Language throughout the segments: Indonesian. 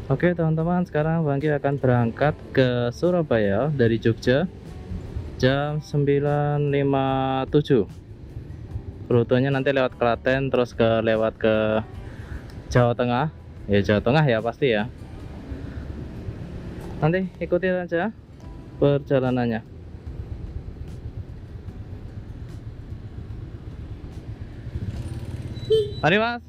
Oke teman-teman, sekarang Bangki akan berangkat ke Surabaya dari Jogja jam 9.57. Rutenya nanti lewat Klaten, terus lewat ke Jawa Tengah. Ya Jawa Tengah ya pasti ya. Nanti ikuti aja perjalanannya. Mari Mas.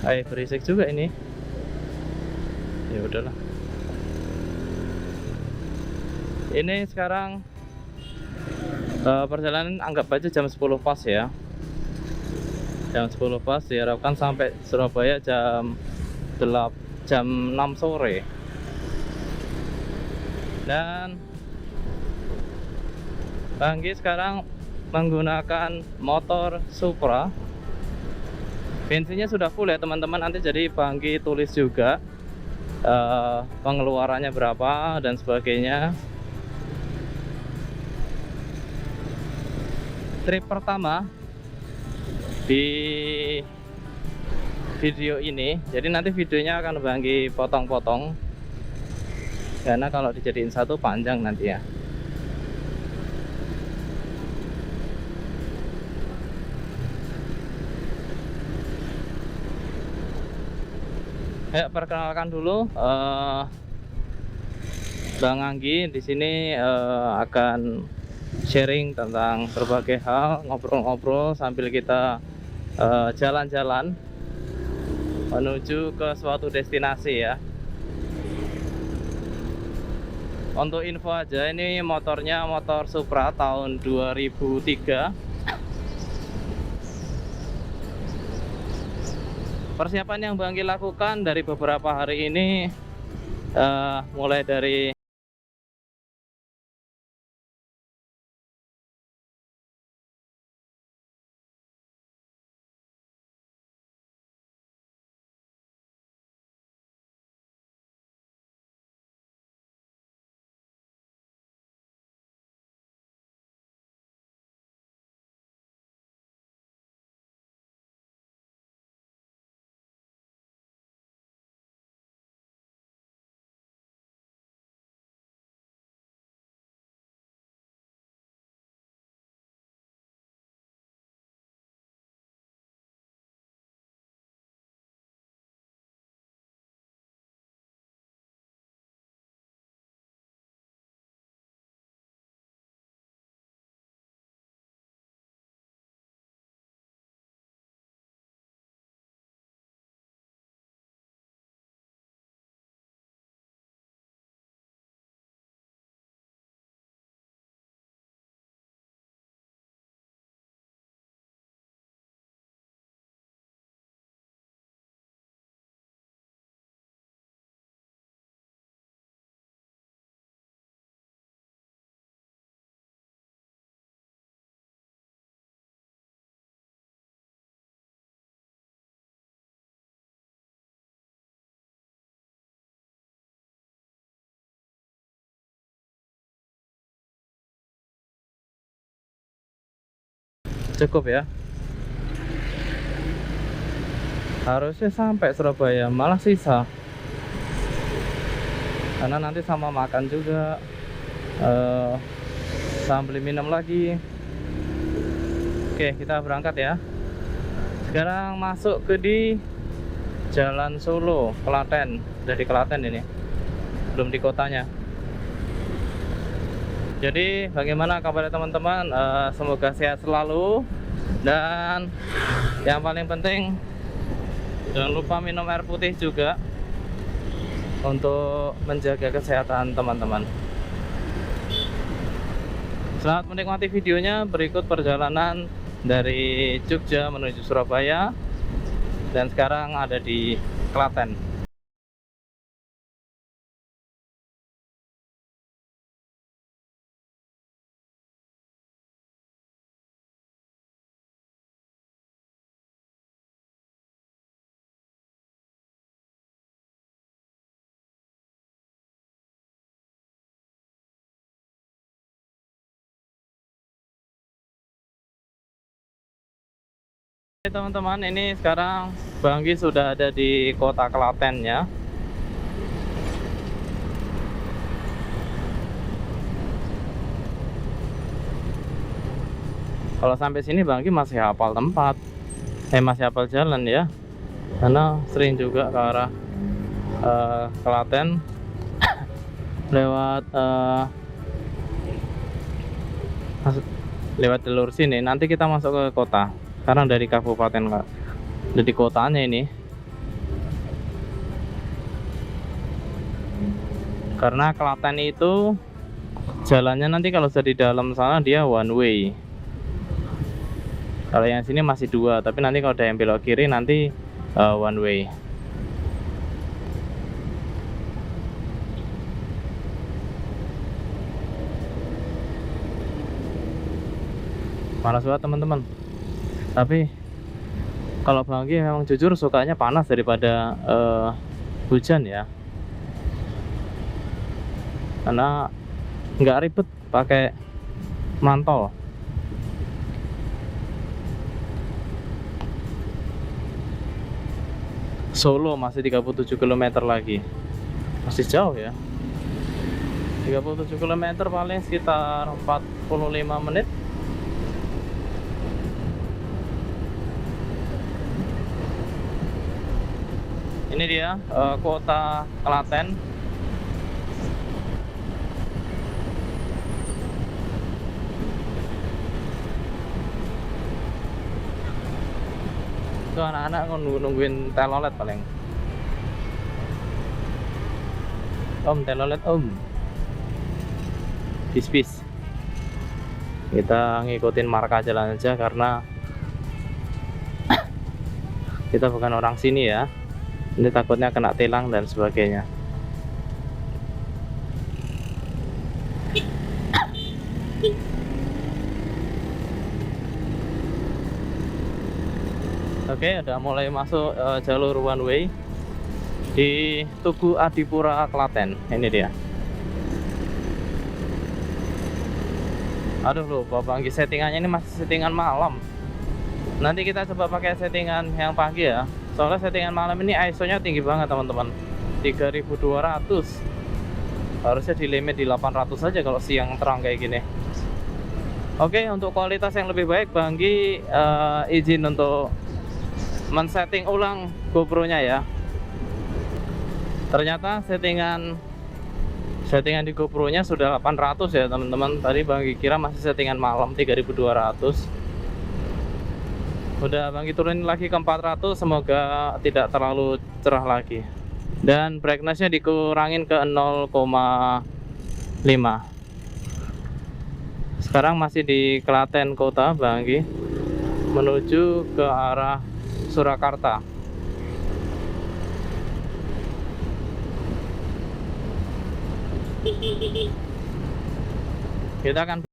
Hai, berisik juga ini. Ya udahlah. Ini sekarang perjalanan anggap aja jam 10 pas ya. Jam 10 pas diharapkan sampai Surabaya jam 6 sore. Dan Bangki sekarang menggunakan motor Supra. Bensinnya sudah full ya teman-teman, nanti jadi Bangki tulis juga pengeluarannya berapa dan sebagainya. Trip pertama di video ini, jadi nanti videonya akan Bangki potong-potong karena kalau dijadiin satu panjang nanti ya. Ya, perkenalkan dulu, Bang Anggi di sini akan sharing tentang berbagai hal, ngobrol-ngobrol sambil kita jalan-jalan menuju ke suatu destinasi ya. Untuk info aja, ini motornya motor Supra tahun 2003. Persiapan yang Bangki lakukan dari beberapa hari ini mulai dari cukup ya. Harusnya sampai Surabaya, malah sisa. Karena nanti sama makan juga, sama beli minum lagi. Oke, kita berangkat ya. Sekarang masuk di Jalan Solo, Klaten. Udah di Klaten ini, belum di kotanya. Jadi bagaimana kabar teman-teman? Semoga sehat selalu. Dan yang paling penting, jangan lupa minum air putih juga untuk menjaga kesehatan teman-teman. Selamat menikmati videonya. Berikut perjalanan dari Jogja menuju Surabaya, dan sekarang ada di Klaten. Oke teman-teman, ini sekarang Banggi sudah ada di kota Klaten ya. Kalau sampai sini Banggi masih hafal tempat, masih hafal jalan ya, karena sering juga ke arah Klaten lewat lewat jalur sini. Nanti kita masuk ke kota. Sekarang dari kabupaten Kak, dari kotanya ini. Karena Klaten itu jalannya nanti kalau sudah di dalam sana dia one way. Kalau yang sini masih dua, tapi nanti kalau ada yang belok kiri nanti one way. Panas banget teman-teman. Tapi kalau Banggi memang jujur sukanya panas daripada hujan ya. Karena nggak ribet pakai mantol. Solo masih 37 km lagi. Masih jauh ya. 37 km paling sekitar 45 menit. Ini dia kota Klaten. Itu anak-anak nungguin telolet paling. Om, telolet om. Bis. Kita ngikutin marka jalan aja karena kita bukan orang sini ya. Ini takutnya kena tilang dan sebagainya. Oke, udah mulai masuk jalur one way di Tugu Adipura Klaten. Ini dia. Aduh lupa Banggi, settingannya ini masih settingan malam. Nanti kita coba pakai settingan yang pagi ya. Soalnya settingan malam ini ISO-nya tinggi banget teman-teman, 3200. Harusnya di limit di 800 saja kalau siang terang kayak gini. Oke, untuk kualitas yang lebih baik Banggi izin untuk men-setting ulang GoPro-nya ya. Ternyata settingan di GoPro-nya sudah 800 ya teman-teman. Tadi Banggi kira masih settingan malam 3200. Udah Banggi turunin lagi ke 400, semoga tidak terlalu cerah lagi. Dan brightness-nya dikurangin ke 0,5. Sekarang masih di Klaten kota Banggi, menuju ke arah Surakarta. Kita akan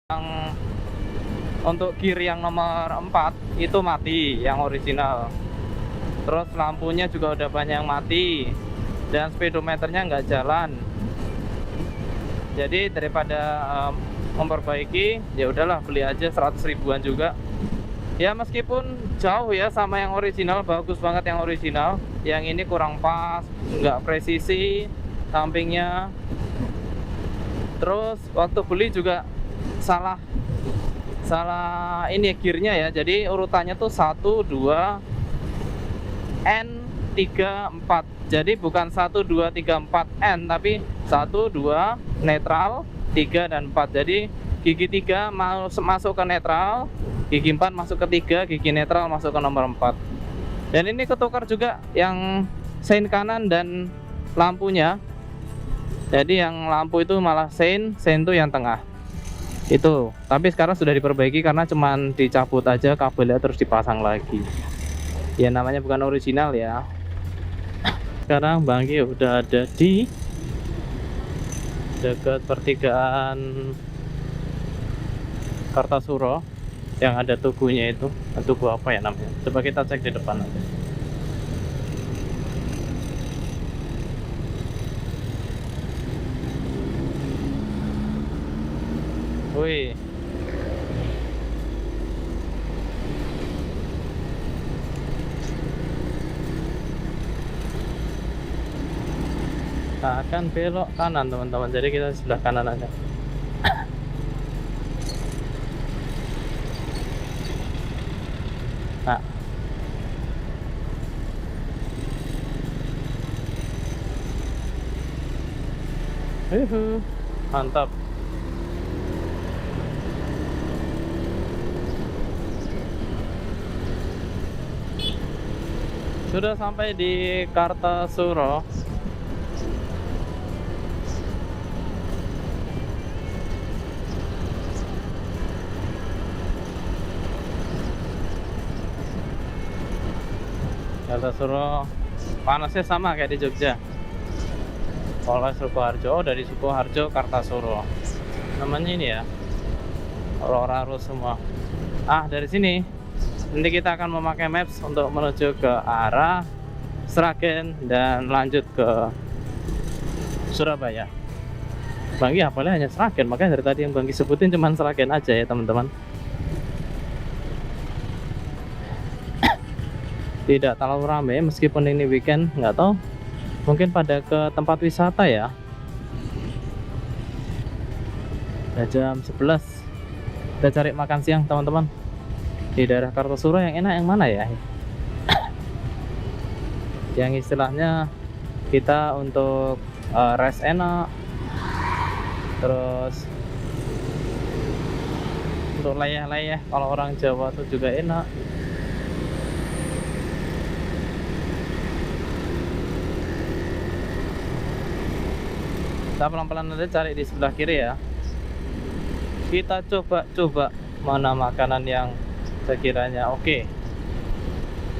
Yang untuk gear yang nomor 4 itu mati, yang original. Terus lampunya juga udah banyak yang mati, dan speedometernya nggak jalan. Jadi daripada memperbaiki, ya udahlah beli aja 100 ribuan juga. Ya meskipun jauh ya sama yang original, bagus banget yang original. Yang ini kurang pas, nggak presisi sampingnya. Terus waktu beli juga salah ini gearnya ya. Jadi urutannya tuh 1 2 N 3 4. Jadi bukan 1 2 3 4 N, tapi 1 2 netral 3 dan 4. Jadi gigi 3 masuk ke netral, gigi 4 masuk ke 3, gigi netral masuk ke nomor 4. Dan ini ketukar juga yang sein kanan dan lampunya. Jadi yang lampu itu malah sein itu yang tengah. Itu. Tapi sekarang sudah diperbaiki karena cuman dicabut aja kabelnya terus dipasang lagi. Ya namanya bukan original ya. Sekarang Bang Gi udah ada di dekat pertigaan Kartasuro yang ada tugunya itu. Tugu apa ya namanya? Coba kita cek di depan aja. Wih. Nah, akan belok kanan teman-teman. Jadi kita sebelah kanan aja. Nah. Mantap. Sudah sampai di Kartasuro. Kartasuro panasnya sama kayak di Jogja. Polres Sukoharjo, dari Sukoharjo Kartasuro. Namanya ini ya. Orang-orang semua. Dari sini nanti kita akan memakai maps untuk menuju ke arah Sragen dan lanjut ke Surabaya. Bang Gi hafalnya hanya Sragen, makanya dari tadi yang Bang Gi sebutin cuma Sragen aja ya teman-teman. Tidak terlalu ramai meskipun ini weekend, nggak tahu mungkin pada ke tempat wisata ya. Udah jam 11, kita cari makan siang teman-teman. Di daerah Kartasuro yang enak yang mana ya? Yang istilahnya kita untuk rest enak, terus untuk layah-layah kalau orang Jawa tuh juga enak. Kita pelan-pelan aja cari di sebelah kiri ya. Kita coba mana makanan yang sekiranya oke.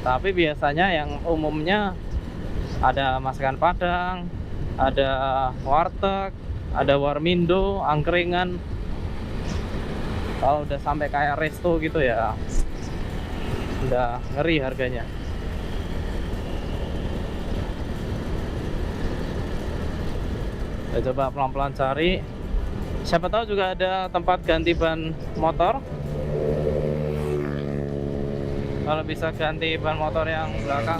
Tapi biasanya yang umumnya ada masakan Padang, ada warteg, ada warmindo, angkringan. Kalau udah sampai kayak resto gitu ya, udah ngeri harganya. Kita coba pelan-pelan cari. Siapa tahu juga ada tempat ganti ban motor. Kalau bisa ganti ban motor yang belakang,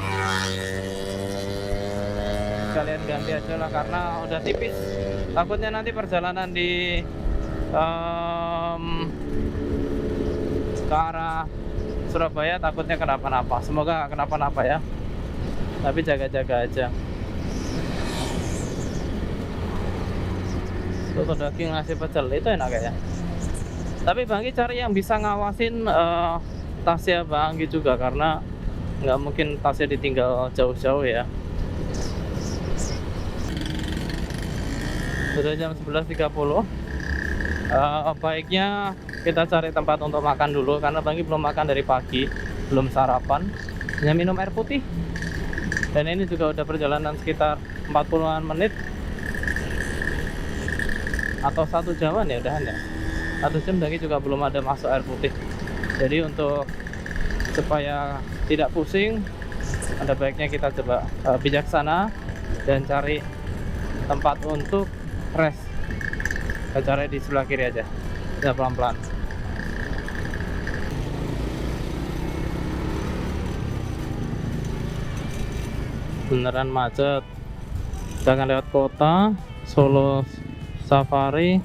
kalian ganti aja lah karena udah tipis. Takutnya nanti perjalanan di ke arah Surabaya takutnya kenapa-napa. Semoga kenapa-napa ya. Tapi jaga-jaga aja. Soto daging nasi pecel itu enak ya. Tapi Bang Gi cari yang bisa ngawasin tasnya Bang Gi juga, karena nggak mungkin tasnya ditinggal jauh-jauh ya. Sudah jam 11.30. Baiknya kita cari tempat untuk makan dulu karena Bang Gi belum makan dari pagi, belum sarapan, hanya minum air putih. Dan ini juga udah perjalanan sekitar 40-an menit atau 1 jaman ya udahan ya. 1 jam lagi juga belum ada masuk air putih. Jadi untuk supaya tidak pusing, ada baiknya kita coba bijaksana dan cari tempat untuk rest. Kita cari di sebelah kiri aja, ya pelan-pelan. Beneran macet. Kita akan lewat kota Solo Safari,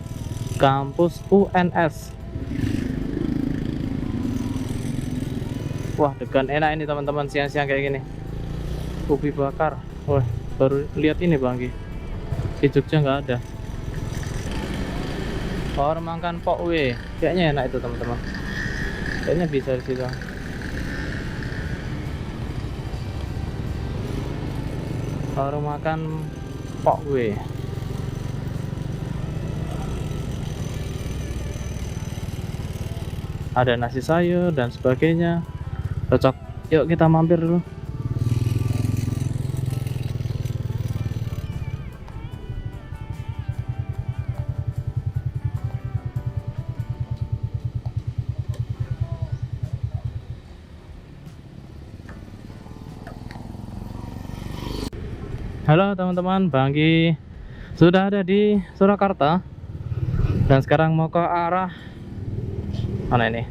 kampus UNS. Wah, degan enak ini teman-teman, siang-siang kayak gini. Ubi bakar. Wah, baru lihat ini Bang, di Jogja nggak ada. Warung makan Pok W, kayaknya enak itu teman-teman. Kayaknya bisa di situ. Warung makan Pok W. Ada nasi sayur dan sebagainya. Cocok. Yuk kita mampir dulu. Halo teman-teman, Banggi sudah ada di Surakarta dan sekarang mau ke arah mana ini?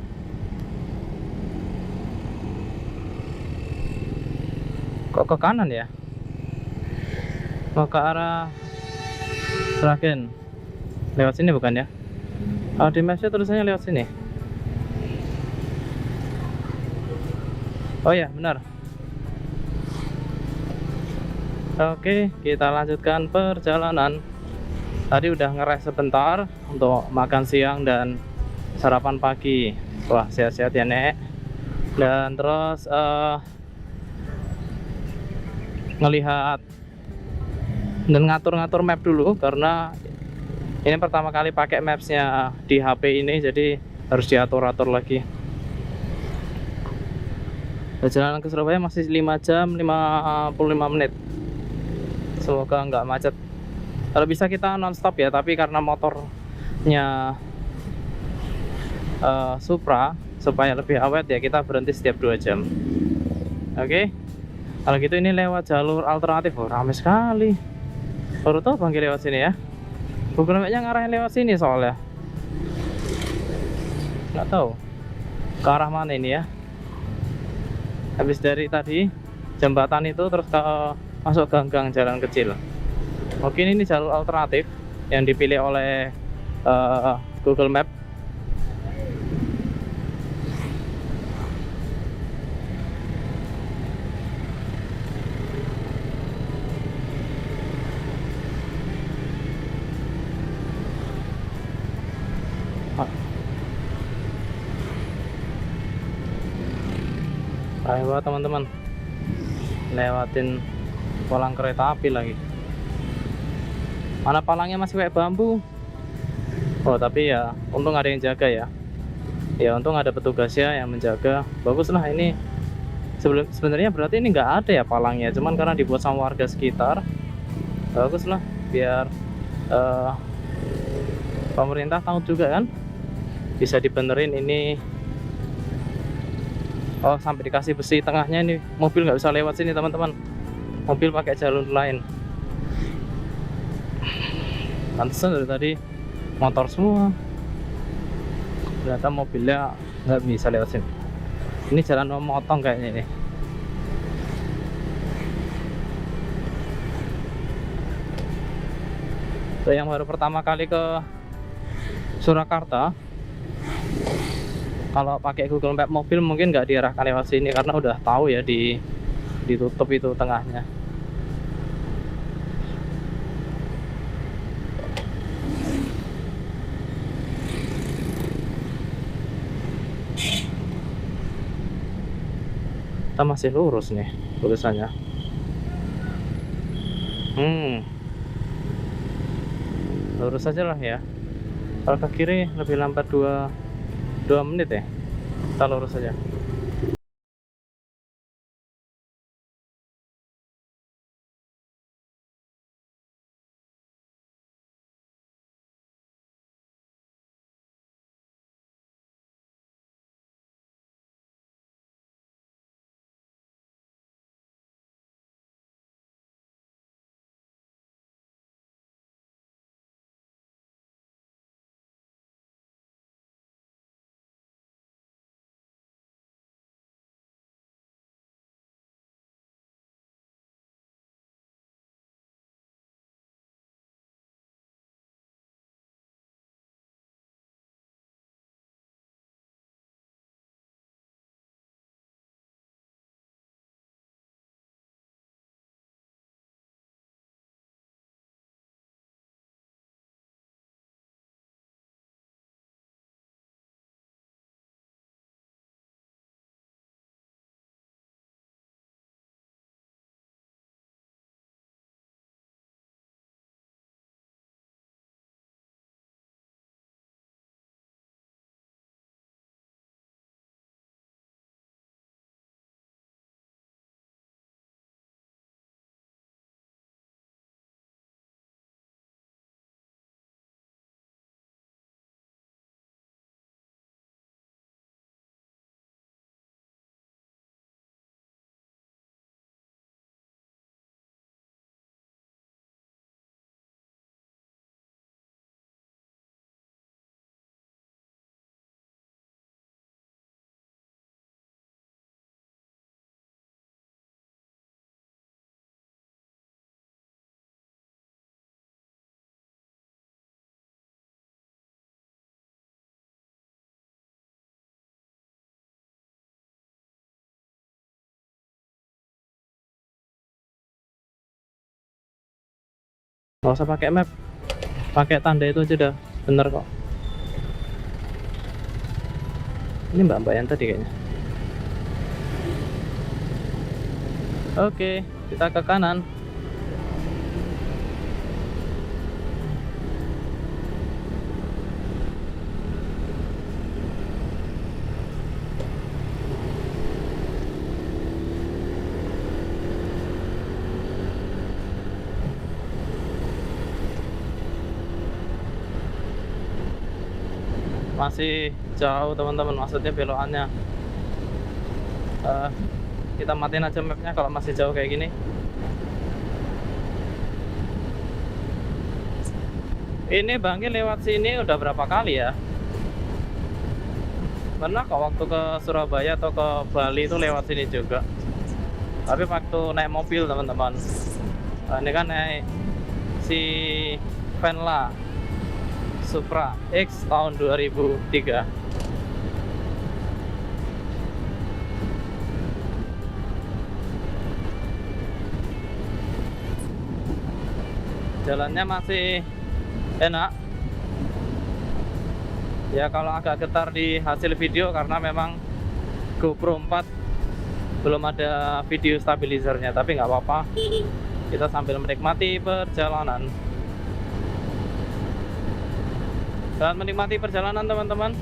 Kok ke kanan ya? Mau ke arah Sragen. Lewat sini bukan ya? Di mapnya tulisannya lewat sini. Oh ya, benar. Oke, kita lanjutkan perjalanan. Tadi udah ngeres sebentar untuk makan siang dan sarapan pagi. Wah, sehat-sehat ya Nek. Dan terus ngelihat dan ngatur-ngatur map dulu, karena ini pertama kali pakai mapsnya di HP ini, jadi harus diatur-atur lagi. Perjalanan ke Surabaya masih 5 jam 55 menit. Semoga nggak macet. Kalau bisa kita nonstop ya, tapi karena motornya Supra, supaya lebih awet ya kita berhenti setiap 2 jam. Oke. Kalau gitu ini lewat jalur alternatif. Oh, ramai sekali. Baru tahu Bang lewat sini ya. Google Map-nya ngarahin lewat sini soalnya. Nggak tahu ke arah mana ini ya. Habis dari tadi jembatan itu terus ke masuk gang-gang jalan kecil. Mungkin ini jalur alternatif yang dipilih oleh Google Map. Ayo teman-teman, lewatin palang kereta api lagi. Mana palangnya masih kayak bambu. Oh tapi ya untung ada yang jaga ya. Ya untung ada petugasnya yang menjaga. Bagus lah ini. Sebenarnya berarti ini nggak ada ya palangnya, cuman karena dibuat sama warga sekitar. Bagus lah, biar pemerintah tahu juga kan, bisa dibenerin ini. Oh sampai dikasih besi tengahnya, ini mobil nggak bisa lewat sini teman-teman, mobil pakai jalur lain. Pantesan dari tadi motor semua, ternyata mobilnya nggak bisa lewat sini. Ini jalan memotong kayaknya ini. So, yang baru pertama kali ke Surakarta, kalau pakai Google Map mobil mungkin nggak diarahkan lewat sini karena udah tahu ya ditutup itu tengahnya. Kita masih lurus nih tulisannya. Lurus aja lah ya. Kalau ke kiri lebih lambat 2 menit ya. Kita lurus aja. nggak usah pakai map, pakai tanda itu aja udah bener kok. Ini mbak-mbak yang tadi kayaknya. Oke, kita ke kanan. Masih jauh teman-teman, maksudnya belokannya. Kita matiin aja mapnya kalau masih jauh kayak gini. Ini Bangki lewat sini udah berapa kali ya? Pernah kok waktu ke Surabaya atau ke Bali itu lewat sini juga. Tapi waktu naik mobil teman-teman. Ini kan naik si Venla Supra X tahun 2003. Jalannya masih enak ya, kalau agak getar di hasil video karena memang GoPro 4 belum ada video stabilizernya, tapi nggak apa-apa, kita sambil menikmati perjalanan. Selamat menikmati perjalanan teman-teman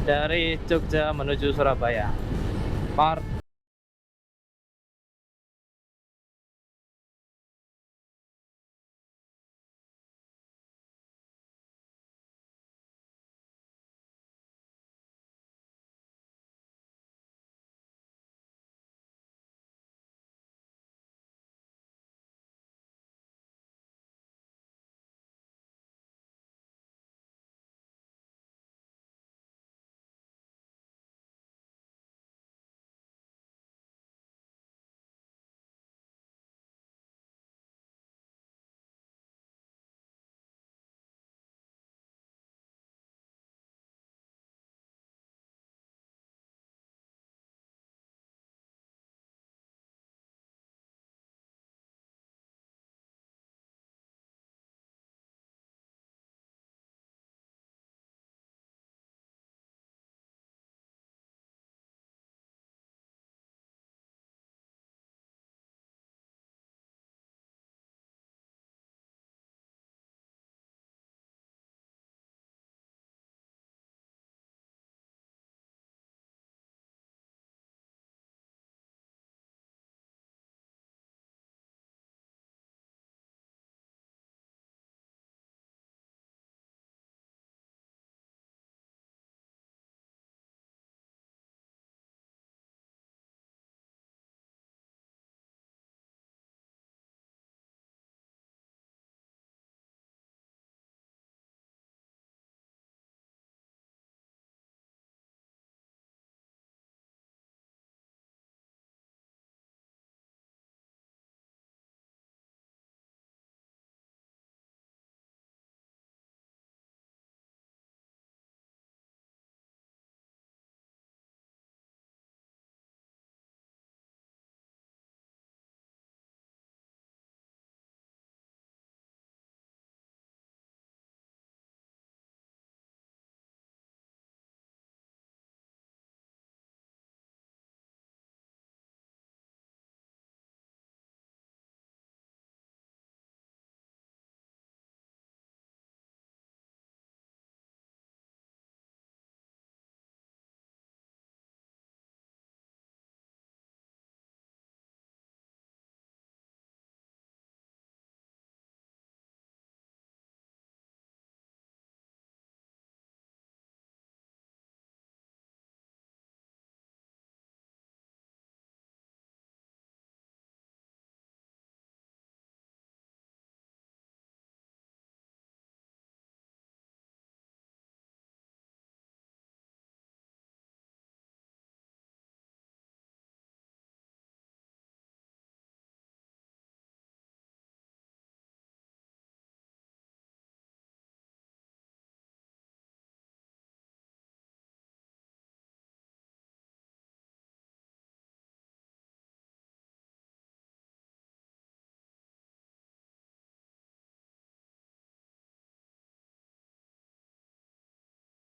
dari Jogja menuju Surabaya part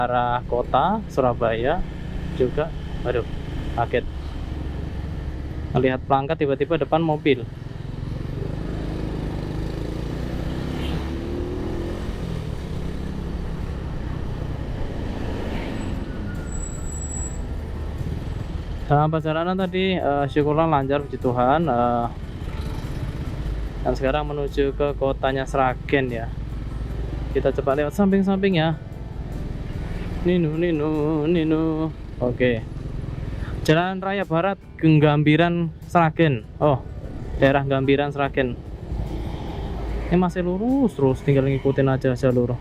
arah kota Surabaya juga. Waduh, kaget melihat pelangkat tiba-tiba depan mobil. Dalam perjalanan tadi syukurlah lancar, puji Tuhan. Dan sekarang menuju ke kotanya Sragen ya. Kita coba lewat samping-samping ya. Ninu. Oke. Jalan Raya Barat Gambiran Sragen. Oh, daerah Gambiran Sragen. Ini masih lurus terus, tinggal ngikutin aja jalur.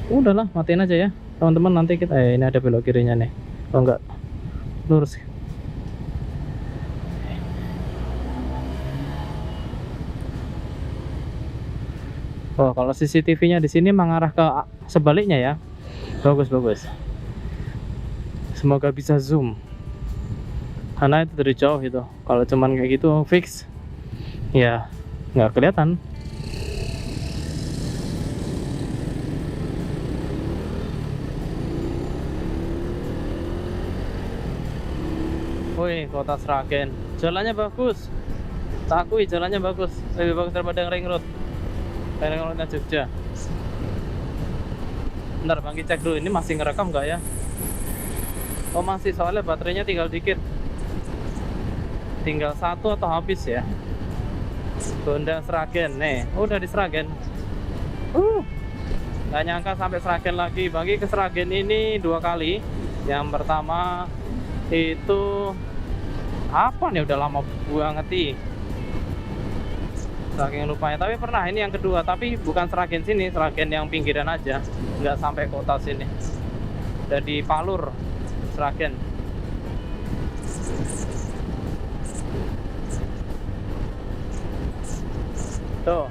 Udahlah, matiin aja ya teman-teman. Nanti kita ini ada belok kirinya nih. Oh enggak, lurus. Oh, kalau CCTV-nya di sini mengarah ke sebaliknya ya. Bagus. Semoga bisa zoom. Karena itu dari jauh itu. Kalau cuman kayak gitu fix, ya nggak kelihatan. Woi, kota Sragen. Jalannya bagus. Tak akui jalannya bagus. Lebih bagus daripada yang ring road. Ring roadnya Jogja. Bentar, Bang, cek dulu ini masih ngerekam nggak ya? Oh masih, soalnya baterainya tinggal dikit. Tinggal 1 atau habis ya. Honda Sragen nih, udah di Sragen. Gak nyangka sampai Sragen lagi. Bagi ke Sragen ini 2 kali. Yang pertama itu apa nih, udah lama banget nih, saking lupanya. Tapi pernah ini yang kedua, tapi bukan Sragen sini, Sragen yang pinggiran aja, nggak sampai kota sini. Udah di Palur Sragen. Tuh,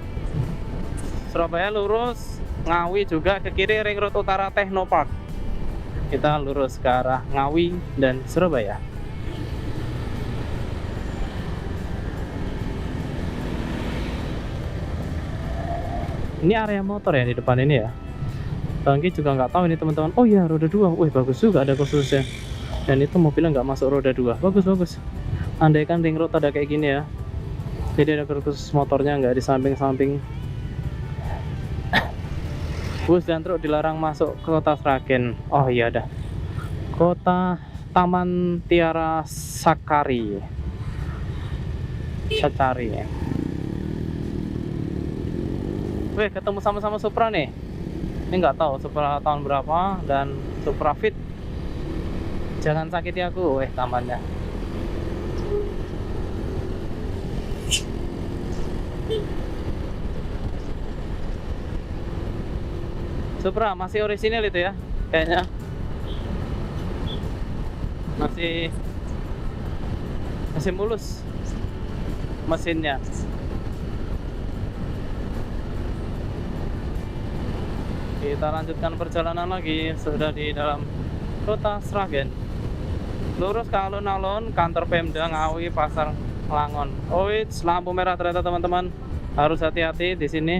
Surabaya lurus, Ngawi juga ke kiri, ring road utara Technopark. Kita lurus ke arah Ngawi dan Surabaya. Ini area motor ya di depan ini ya. Bangki juga nggak tahu ini teman-teman. Oh iya, roda 2. Wih, bagus juga ada khususnya. Dan itu mobilnya nggak masuk roda 2. Bagus. Andaikan ring road ada kayak gini ya. Jadi ada khusus motornya, nggak di samping-samping. Bus dan truk dilarang masuk ke kota Sragen. Oh iya, ada kota Taman Tiara Sacari. Wih, ketemu sama-sama Supra nih. Ini nggak tahu Supra tahun berapa dan Supra Fit. Jangan sakiti aku, tamannya. Supra masih orisinil itu ya, kayaknya. Masih mulus mesinnya. Kita lanjutkan perjalanan lagi, sudah di dalam kota Sragen. Lurus ke alun-alun kantor Pemda Ngawi Pasar Langon. Oh, lampu merah ternyata teman-teman. Harus hati-hati di sini.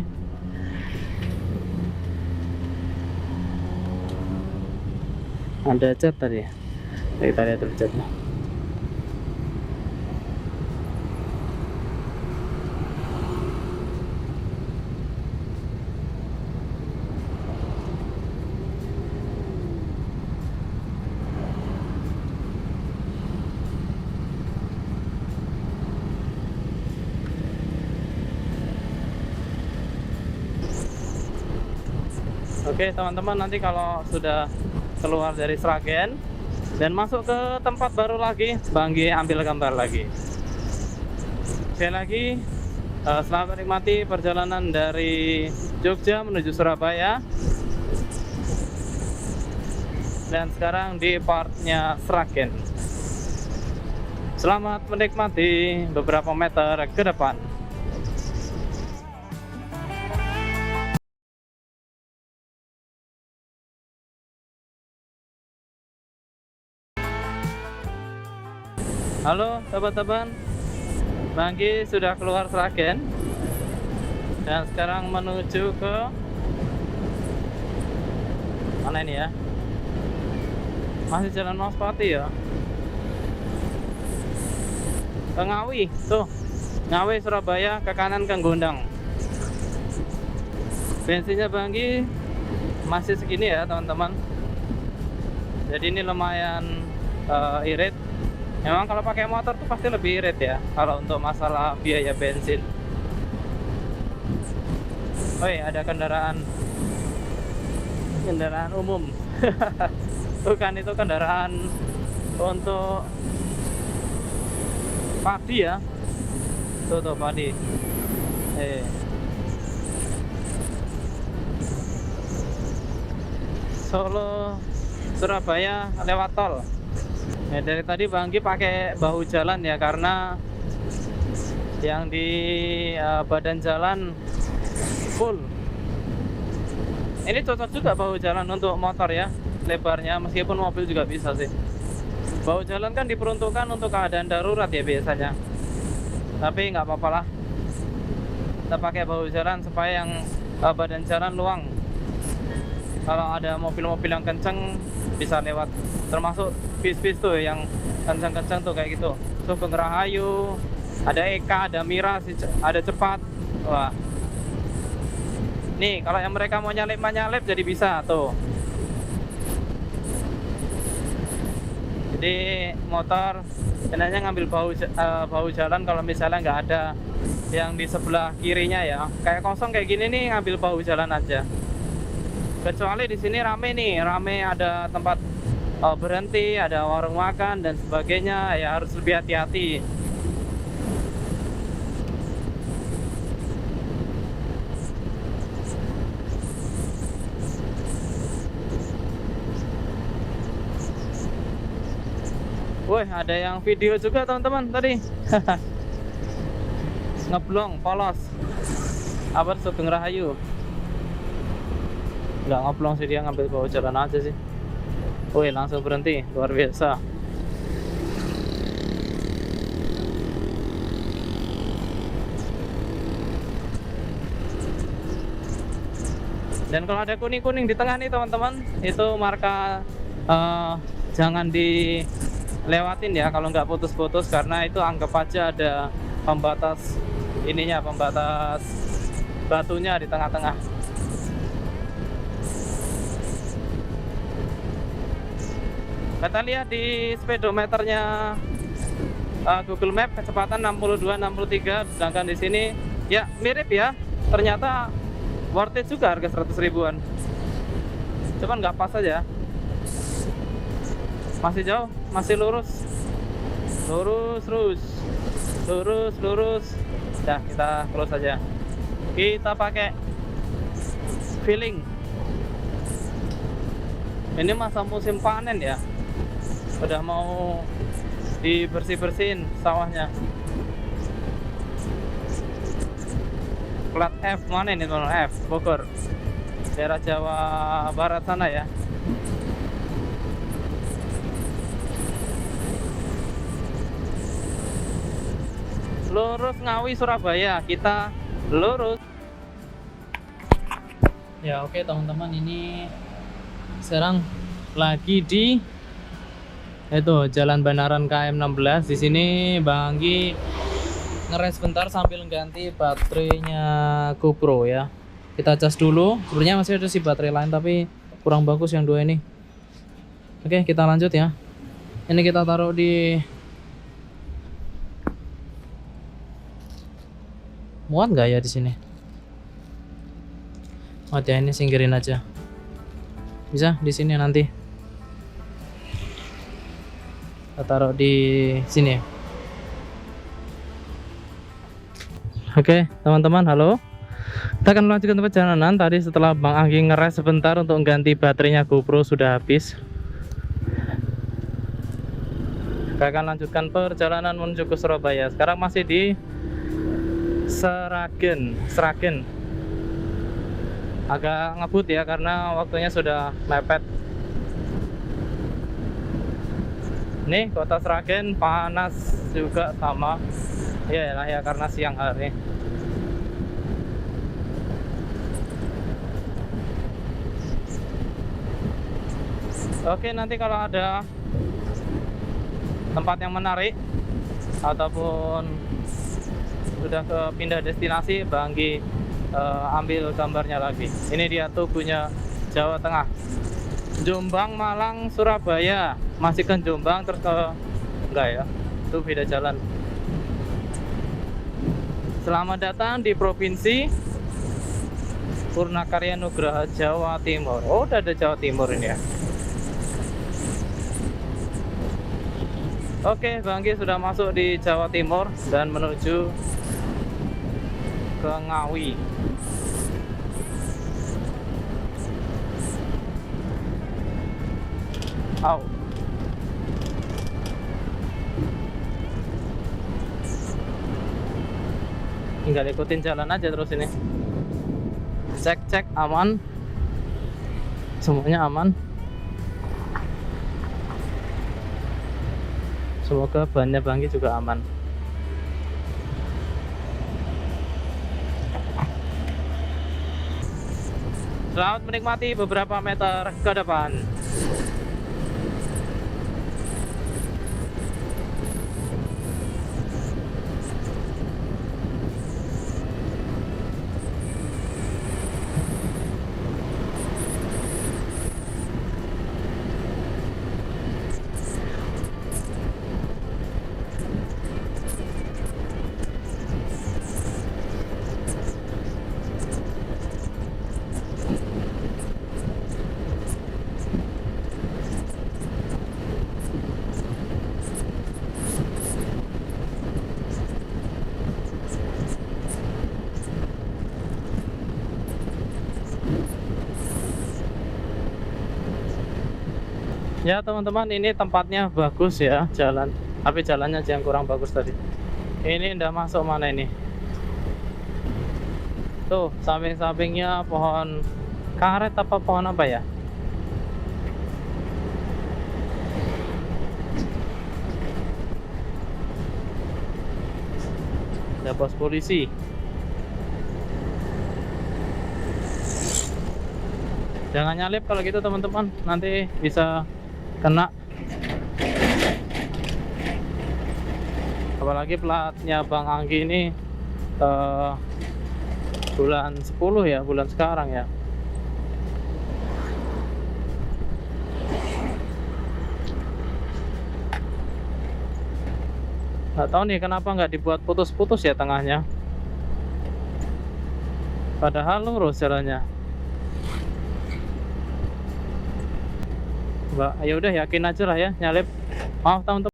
Ada cat tadi. Kita lihat dulu catnya. Oke teman-teman, nanti kalau sudah keluar dari Sragen dan masuk ke tempat baru lagi, Banggi ambil gambar lagi. Sekali lagi, selamat menikmati perjalanan dari Jogja menuju Surabaya. Dan sekarang di partnya Sragen. Selamat menikmati beberapa meter ke depan. Halo teman-teman, Banggi sudah keluar Sragen dan sekarang menuju ke mana ini ya? Masih jalan Maspati ya. Ke Ngawi, tuh. Ngawi Surabaya ke kanan ke Gondang. Bensinnya Banggi masih segini ya, teman-teman. Jadi ini lumayan irit. Memang kalau pakai motor tuh pasti lebih irit ya kalau untuk masalah biaya bensin. Oi, ada kendaraan umum. Bukan, itu kendaraan untuk padi ya. Tuh padi. Solo Surabaya lewat tol. Ya, dari tadi Banggi pakai bahu jalan ya, karena yang di badan jalan full. Ini cocok juga bahu jalan untuk motor ya, lebarnya, meskipun mobil juga bisa sih. Bahu jalan kan diperuntukkan untuk keadaan darurat ya biasanya, tapi nggak apa-apa lah, kita pakai bahu jalan supaya yang badan jalan luang. Kalau ada mobil-mobil yang kenceng bisa lewat, termasuk bis-bis tuh yang kenceng-kenceng tuh kayak gitu. Sugeng Rahayu, ada Eka, ada Mira, ada Cepat. Wah, nih kalau yang mereka mau nyalip jadi bisa tuh. Jadi motor enaknya ngambil bahu jalan kalau misalnya nggak ada yang di sebelah kirinya ya. Kayak kosong kayak gini nih, ngambil bahu jalan aja. Kecuali di sini rame nih, ada tempat berhenti, ada warung makan dan sebagainya, ya harus lebih hati-hati. Woi, ada yang video juga teman-teman tadi. Ngeblong, polos. Apa Sugeng Rahayu? Nggak ngeblong sih, dia ngambil bahu jalan aja sih. Woi, langsung berhenti, luar biasa. Dan kalau ada kuning-kuning di tengah nih teman-teman, itu marka jangan dilewatin ya kalau nggak putus-putus, karena itu anggap aja ada pembatas ininya, pembatas batunya di tengah-tengah. Kita lihat di speedometernya Google Map kecepatan 62-63, sedangkan di sini ya mirip ya. Ternyata worth it juga, harga 100 ribuan. Cuman nggak pas aja. Masih jauh, masih lurus. Lurus. Dah, kita close aja. Kita pakai feeling. Ini masa musim panen ya. Udah mau dibersih-bersihin sawahnya. Plat F mana ini teman? F Bogor, daerah Jawa Barat sana ya. Lurus Ngawi Surabaya, kita lurus. Ya oke teman-teman, ini sekarang lagi di itu Jalan Banaran KM 16. Di sini Bang Anggi ngeres bentar sambil ganti baterainya GoPro ya. Kita cas dulu. Sebenarnya masih ada sih baterai lain tapi kurang bagus yang dua ini. Oke, kita lanjut ya. Ini kita taruh di muat nggak ya di sini? Muat ya, ini singkirin aja. Bisa di sini nanti. Kita taruh di sini ya. Oke teman-teman, halo. Kita akan melanjutkan perjalanan. Tadi setelah Bang Anggi ngeres sebentar untuk ganti baterainya GoPro sudah habis. Kita akan lanjutkan perjalanan menuju ke Surabaya. Sekarang masih di Sragen. Agak ngebut ya karena waktunya sudah mepet. Nih kota Sragen panas juga sama. Ya lah ya, karena siang hari. Oke, nanti kalau ada tempat yang menarik ataupun sudah ke pindah destinasi, Bang Anggi ambil gambarnya lagi. Ini dia tubuhnya Jawa Tengah, Jombang, Malang, Surabaya. Masih ke Jombang terus ke enggak ya, itu beda jalan. Selamat datang di Provinsi Purnakarya Nugraha, Jawa Timur. Oh, udah ada Jawa Timur ini ya. Oke, Bang Anggi sudah masuk di Jawa Timur dan menuju ke Ngawi. Au. Tinggal ikutin jalan aja terus ini. Cek aman. Semuanya aman. Semoga bannya Bang Anggi juga aman. Selamat menikmati beberapa meter ke depan. Ya teman-teman, ini tempatnya bagus ya, jalan, tapi jalannya aja yang kurang bagus tadi. Ini udah masuk mana ini? Tuh samping-sampingnya pohon karet apa pohon apa ya? Ada pos polisi. Jangan nyalip kalau gitu teman-teman, nanti bisa kena. Apalagi platnya Bang Anggi ini bulan 10 ya, bulan sekarang ya. Nggak tahu nih kenapa nggak dibuat putus-putus ya tengahnya, padahal lurus jalannya. Mbak, ya udah yakin aja lah ya nyalip. Maaf teman-teman.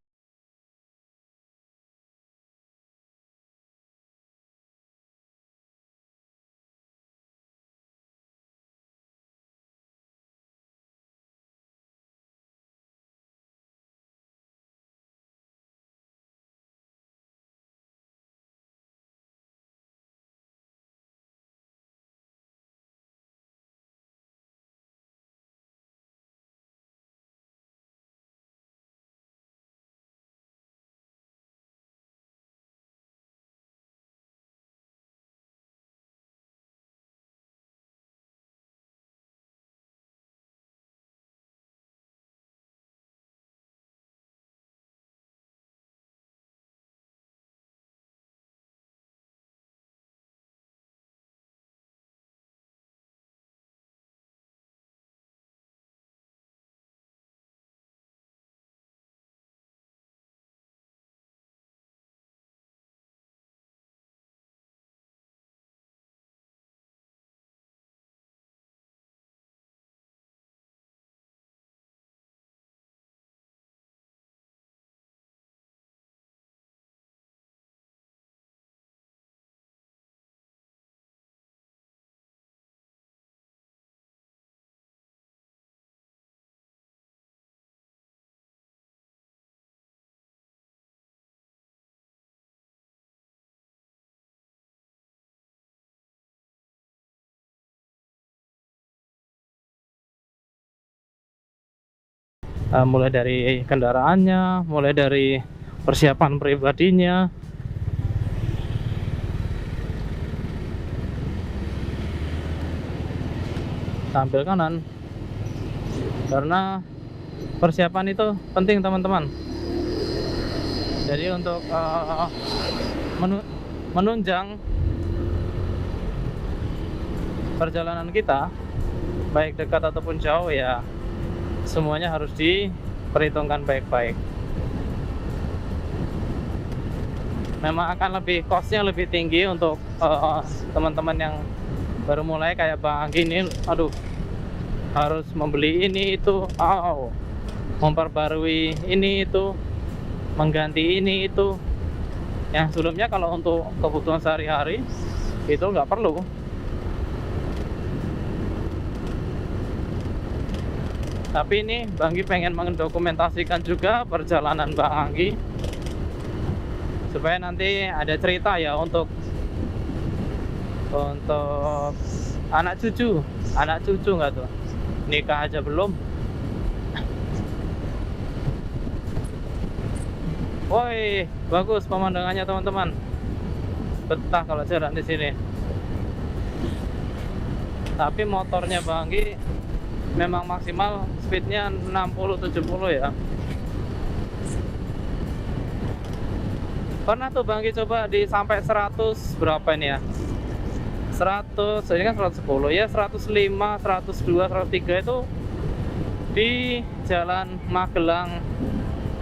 Mulai dari kendaraannya, mulai dari persiapan pribadinya. Tampil kanan karena persiapan itu penting teman-teman. Jadi untuk menunjang perjalanan kita, baik dekat ataupun jauh ya, semuanya harus diperhitungkan baik-baik. Memang akan lebih costnya lebih tinggi untuk teman-teman yang baru mulai kayak Bang Anggi ini. Aduh, harus membeli ini itu, memperbarui ini itu, mengganti ini itu. Yang sebelumnya kalau untuk kebutuhan sehari-hari itu nggak perlu. Tapi ini Bang Anggi pengen mendokumentasikan juga perjalanan Bang Anggi, supaya nanti ada cerita ya untuk anak cucu nggak tuh, nikah aja belum. Woi, bagus pemandangannya teman-teman, betah kalau jalan di sini. Tapi motornya Bang Anggi memang maksimal speednya 60-70 ya. Pernah tuh Bang Anggi coba di sampai 100 berapa ini ya, 100, ini kan 110 ya, 105, 102, 103 itu di jalan Magelang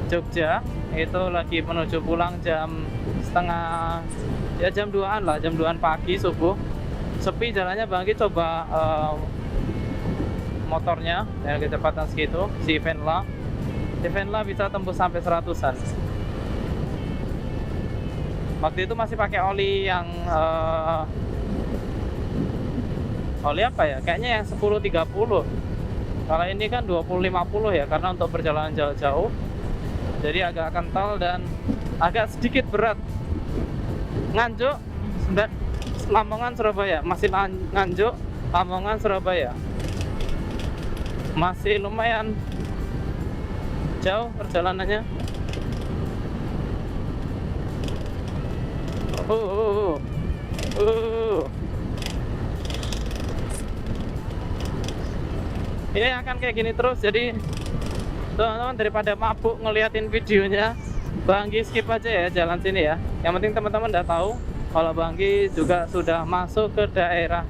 Jogja. Itu lagi menuju pulang jam setengah, ya jam 2-an lah, jam 2-an pagi subuh. Sepi jalannya Bang Anggi coba motornya dengan kecepatan segitu, si Venla bisa tembus sampai 100-an. Waktu itu masih pakai oli yang oli apa ya, kayaknya yang 10-30. Kalau ini kan 20-50 ya, karena untuk perjalanan jauh-jauh jadi agak kental dan agak sedikit berat. Nganjuk, Lamongan, Surabaya, masih Nganjuk, Lamongan, Surabaya, masih lumayan jauh perjalanannya. Ini akan kayak gini terus, jadi teman-teman daripada mabuk ngeliatin videonya, Bang Anggi skip aja ya jalan sini ya. Yang penting teman-teman udah tahu kalau Bang Anggi juga sudah masuk ke daerah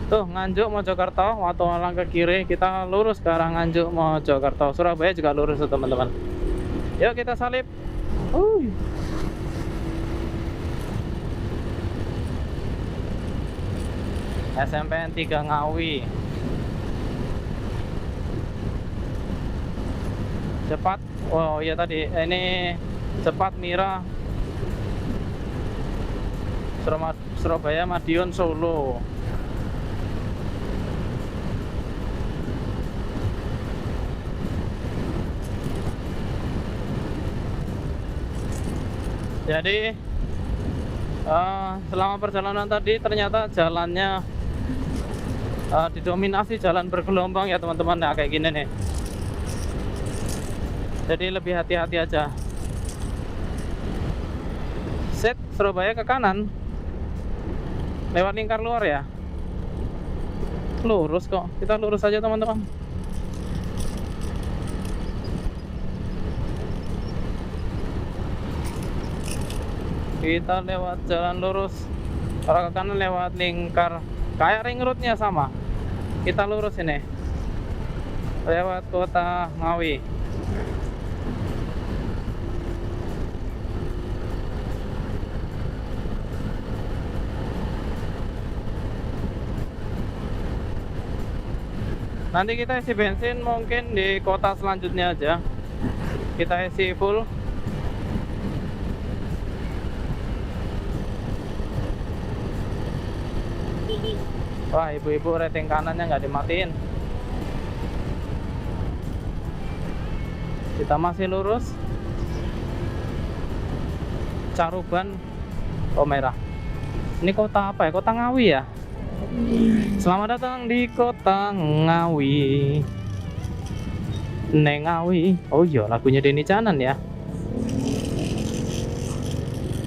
Tuh Nganjuk Mojokerto, waktu orang ke kiri kita lurus ke arah Nganjuk Mojokerto. Surabaya juga lurus tuh teman-teman. Yuk kita salip. SMPN 3 Ngawi. Cepat. Oh iya tadi ini cepat Mira Surabaya Madiun Solo. Jadi selama perjalanan tadi ternyata jalannya didominasi jalan bergelombang ya teman-teman. Nah kayak gini nih, jadi lebih hati-hati aja. Set Surabaya ke kanan lewat lingkar luar ya, lurus kok, kita lurus aja teman-teman. Kita lewat jalan lurus, kalau ke kanan lewat lingkar kayak ring roadnya sama. Kita lurus ini lewat kota Ngawi. Nanti kita isi bensin mungkin di kota selanjutnya aja. Kita isi full. Wah, ibu-ibu rating kanannya nggak dimatiin. Kita masih lurus. Caruban, oh merah. Ini kota apa ya? Kota Ngawi ya. Selamat datang di kota Ngawi. Neng Ngawi. Oh iya, lagunya Denny Canan ya.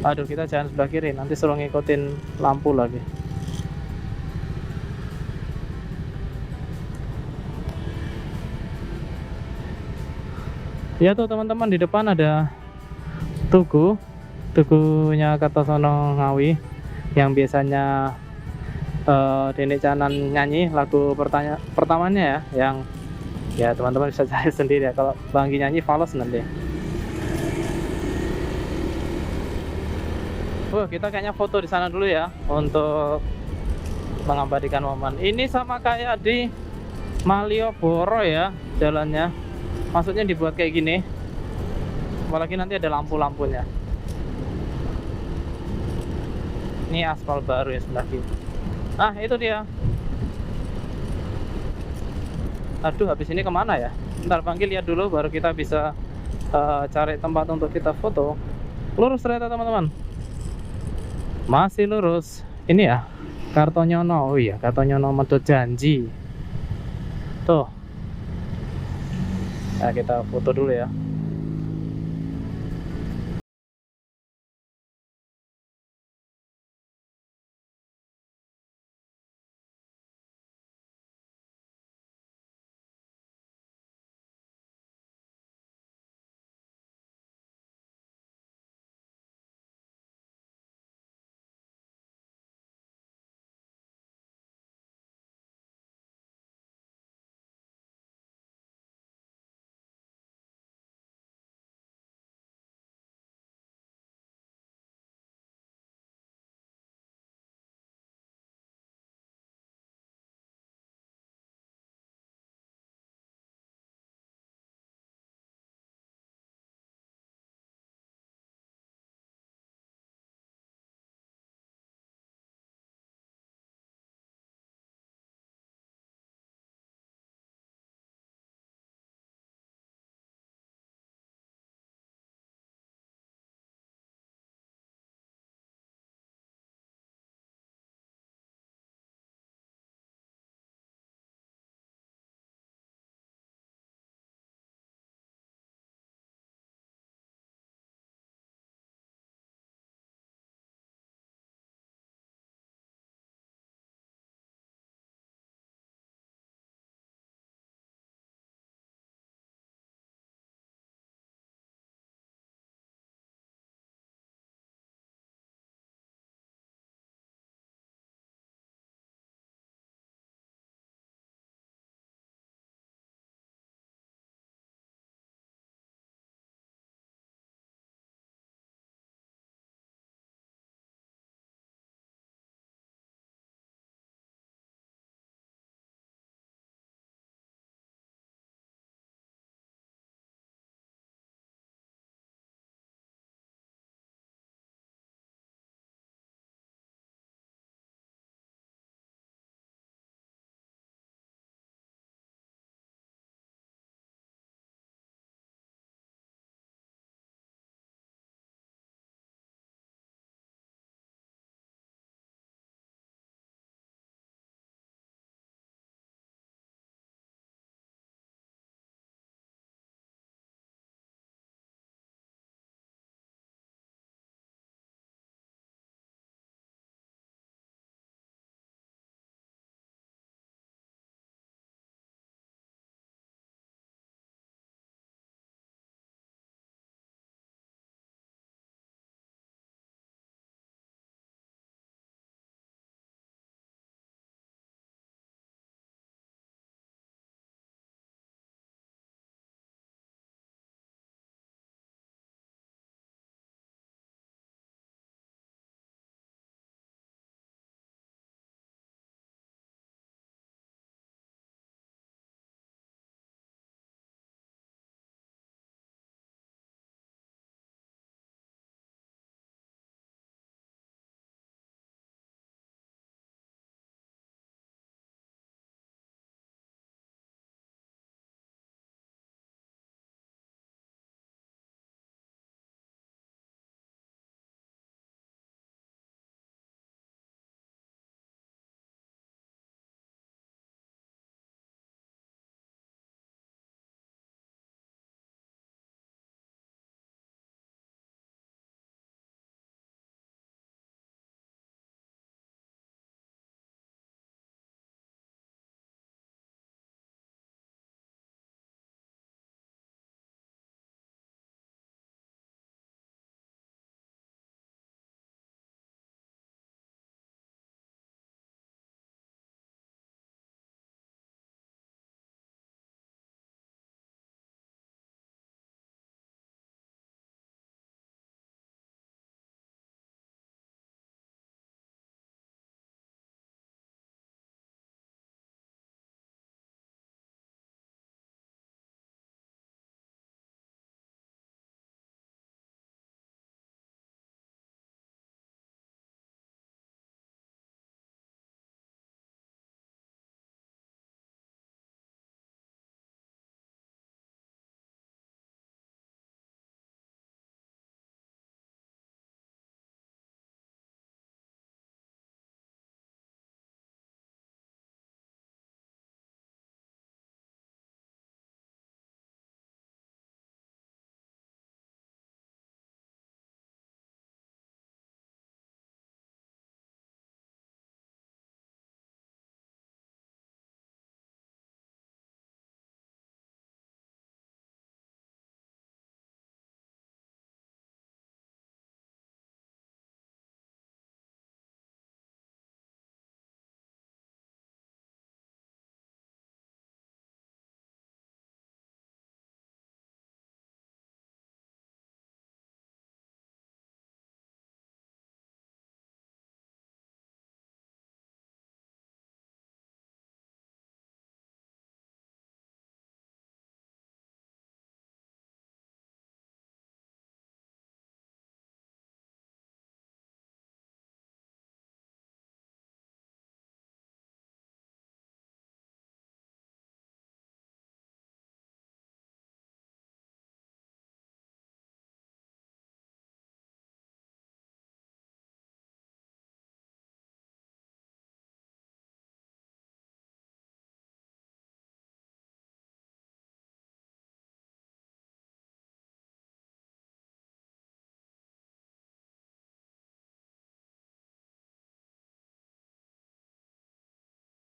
Aduh, kita jangan sebelah kiri, nanti suruh ngikutin lampu lagi. Ya tuh teman-teman, di depan ada tugunya Kertosono Ngawi yang biasanya Denny Canan nyanyi lagu pertamanya ya, yang ya teman-teman bisa cari sendiri ya. Kalau Banggi nyanyi fals nanti. Kita kayaknya foto di sana dulu ya untuk mengabadikan momen. Ini sama kayak di Malioboro ya jalannya. Maksudnya dibuat kayak gini, apalagi nanti ada lampu-lampunya. Ini aspal baru ya sebelah kiri. Nah itu dia. Aduh, habis ini kemana ya? Ntar panggil lihat dulu baru kita bisa cari tempat untuk kita foto. Lurus ternyata teman-teman, masih lurus. Ini ya Kartonyono. Oh iya, Kartonyono Medot Janji. Tuh. Nah, kita foto dulu ya.